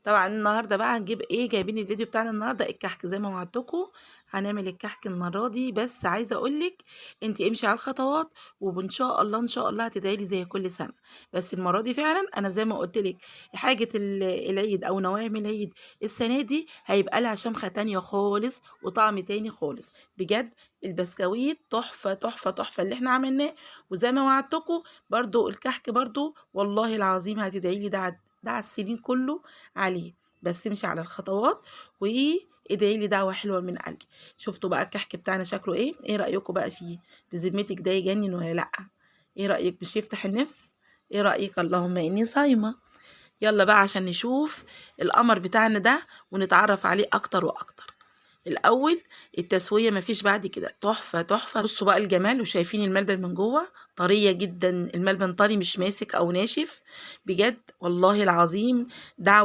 طبعا النهارده بقى هنجيب ايه، جايبين الفيديو بتاعنا النهارده الكحك زي ما وعدتكم. هنعمل الكحك المره دي، بس عايزه اقولك انت امشي على الخطوات، وان شاء الله ان شاء الله هتدعي لي زي كل سنه. بس المره دي فعلا انا زي ما قلت لك، حاجه العيد او نواعم العيد السنه دي هيبقى لها شمخه تانية خالص وطعم تاني خالص بجد. البسكويت تحفه تحفه تحفه اللي احنا عملناه، وزي ما وعدتكم برضو الكحك برضو والله العظيم هتدعي لي، ده على السنين كله عليه. بس امشي على الخطوات وادعي لي دعوة حلوة من قلبي. شفتوا بقى الكحك بتاعنا شكله ايه رأيكم بقى فيه؟ بذمتك ده يجنن ولا لأ؟ ايه رأيك؟ مش يفتح النفس؟ ايه رأيك؟ اللهم اني صايمة. يلا بقى عشان نشوف القمر بتاعنا ده ونتعرف عليه اكتر واكتر. الاول التسويه مفيش بعد كده، تحفه تحفه. بصوا بقى الجمال، وشايفين الملبن من جوه طريه جدا، الملبن طري مش ماسك او ناشف بجد والله العظيم. دعوه